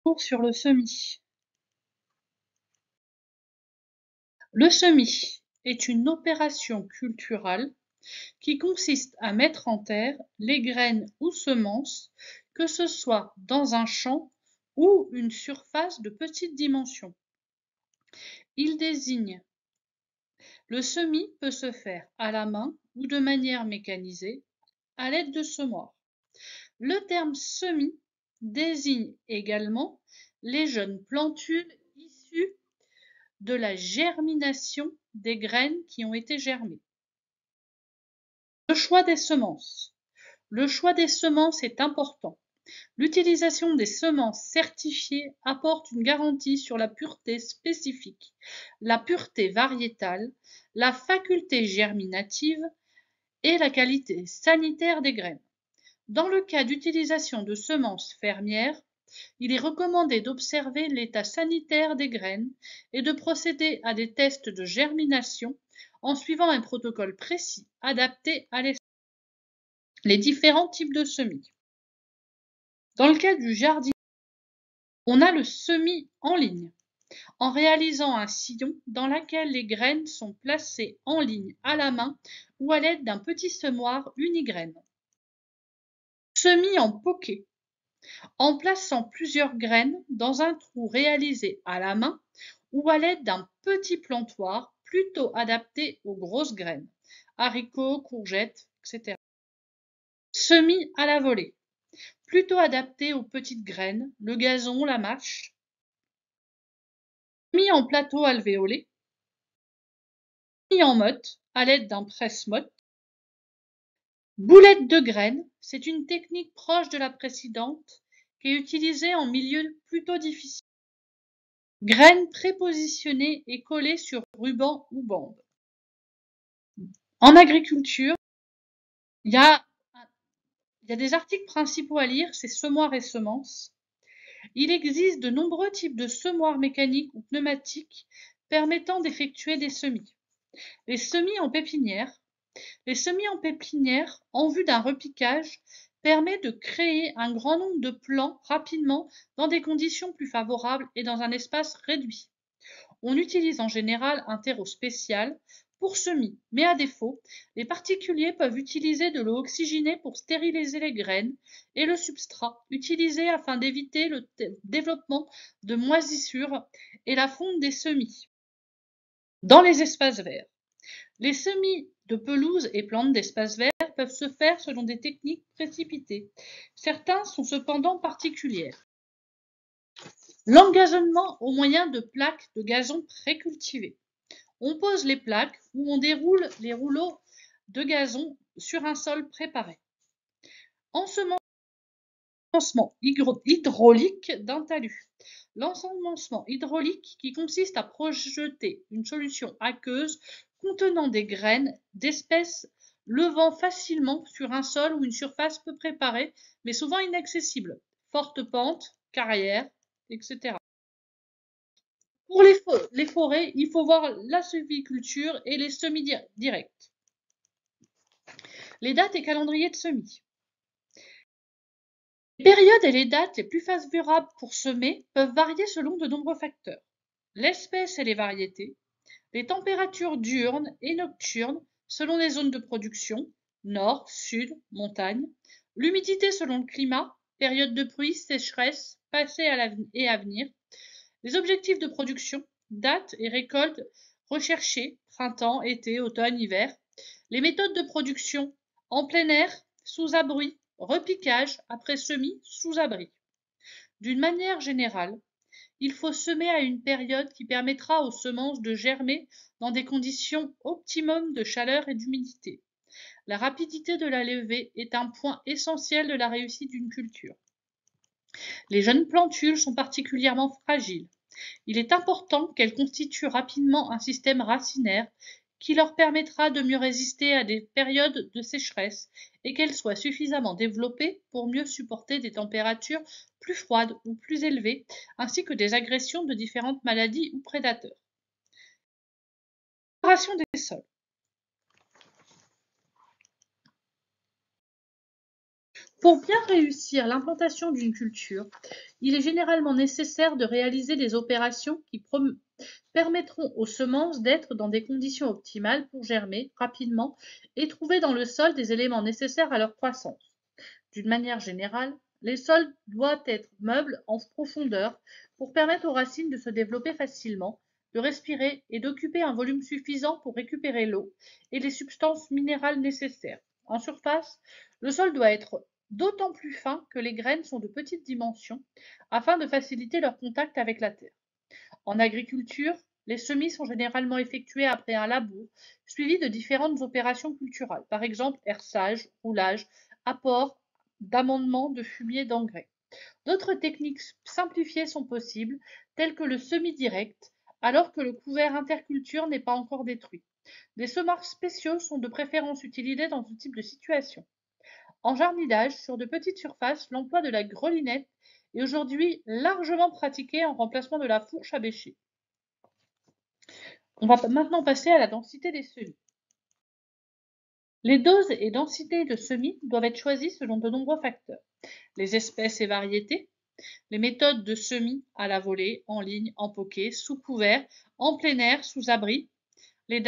Cours sur le semis. Le semis est une opération culturale qui consiste à mettre en terre les graines ou semences, que ce soit dans un champ ou une surface de petite dimension. Il désigne le semis peut se faire à la main ou de manière mécanisée à l'aide de semoirs. Le terme semis désigne également les jeunes plantules issues de la germination des graines qui ont été germées. Le choix des semences. Le choix des semences est important. L'utilisation des semences certifiées apporte une garantie sur la pureté spécifique, la pureté variétale, la faculté germinative et la qualité sanitaire des graines. Dans le cas d'utilisation de semences fermières, il est recommandé d'observer l'état sanitaire des graines et de procéder à des tests de germination en suivant un protocole précis adapté à les différents types de semis. Dans le cas du jardin, on a le semis en ligne, en réalisant un sillon dans lequel les graines sont placées en ligne à la main ou à l'aide d'un petit semoir unigraine. Semis en poquet, en plaçant plusieurs graines dans un trou réalisé à la main ou à l'aide d'un petit plantoir plutôt adapté aux grosses graines, haricots, courgettes, etc. Semis à la volée, plutôt adapté aux petites graines, le gazon, la mâche. Semis en plateau alvéolé, semis en motte à l'aide d'un presse-motte. Boulette de graines, c'est une technique proche de la précédente qui est utilisée en milieu plutôt difficile. Graines prépositionnées et collées sur ruban ou bande. En agriculture, il y a des articles principaux à lire, c'est semoirs et semences. Il existe de nombreux types de semoirs mécaniques ou pneumatiques permettant d'effectuer des semis. Les semis en pépinière. Les semis en pépinière, en vue d'un repiquage, permet de créer un grand nombre de plants rapidement dans des conditions plus favorables et dans un espace réduit. On utilise en général un terreau spécial pour semis, mais à défaut, les particuliers peuvent utiliser de l'eau oxygénée pour stériliser les graines et le substrat utilisé afin d'éviter le développement de moisissures et la fonte des semis. Dans les espaces verts, les semis de pelouse et plantes d'espaces verts peuvent se faire selon des techniques précipitées. Certains sont cependant particulières. L'engazonnement au moyen de plaques de gazon précultivées. On pose les plaques ou on déroule les rouleaux de gazon sur un sol préparé. Ensemencement hydraulique d'un talus. L'ensemencement hydraulique qui consiste à projeter une solution aqueuse contenant des graines d'espèces levant facilement sur un sol ou une surface peu préparée, mais souvent inaccessible, forte pente, carrière, etc. Pour les forêts, il faut voir la sylviculture et les semis directs. Les dates et calendriers de semis. Les périodes et les dates les plus favorables pour semer peuvent varier selon de nombreux facteurs. L'espèce et les variétés, les températures diurnes et nocturnes selon les zones de production, nord, sud, montagne, l'humidité selon le climat, période de pluie, sécheresse, passée et à venir, les objectifs de production, dates et récoltes recherchées, printemps, été, automne, hiver, les méthodes de production, en plein air, sous abri, repiquage, après semis, sous abri. D'une manière générale, il faut semer à une période qui permettra aux semences de germer dans des conditions optimum de chaleur et d'humidité. La rapidité de la levée est un point essentiel de la réussite d'une culture. Les jeunes plantules sont particulièrement fragiles. Il est important qu'elles constituent rapidement un système racinaire qui leur permettra de mieux résister à des périodes de sécheresse et qu'elles soient suffisamment développées pour mieux supporter des températures plus froides ou plus élevées, ainsi que des agressions de différentes maladies ou prédateurs. Préparation des sols. Pour bien réussir l'implantation d'une culture, il est généralement nécessaire de réaliser des opérations qui permettront aux semences d'être dans des conditions optimales pour germer rapidement et trouver dans le sol des éléments nécessaires à leur croissance. D'une manière générale, les sols doivent être meubles en profondeur pour permettre aux racines de se développer facilement, de respirer et d'occuper un volume suffisant pour récupérer l'eau et les substances minérales nécessaires. En surface, le sol doit être d'autant plus fin que les graines sont de petite dimension afin de faciliter leur contact avec la terre. En agriculture, les semis sont généralement effectués après un labour, suivi de différentes opérations culturales, par exemple herçage, roulage, apport d'amendement de fumier d'engrais. D'autres techniques simplifiées sont possibles, telles que le semis direct, alors que le couvert interculture n'est pas encore détruit. Des semoirs spéciaux sont de préférence utilisés dans ce type de situation. En jardinage, sur de petites surfaces, l'emploi de la grelinette est aujourd'hui largement pratiqué en remplacement de la fourche à bêcher. On va maintenant passer à la densité des semis. Les doses et densités de semis doivent être choisies selon de nombreux facteurs. Les espèces et variétés, les méthodes de semis à la volée, en ligne, en poquet, sous couvert, en plein air, sous abri, les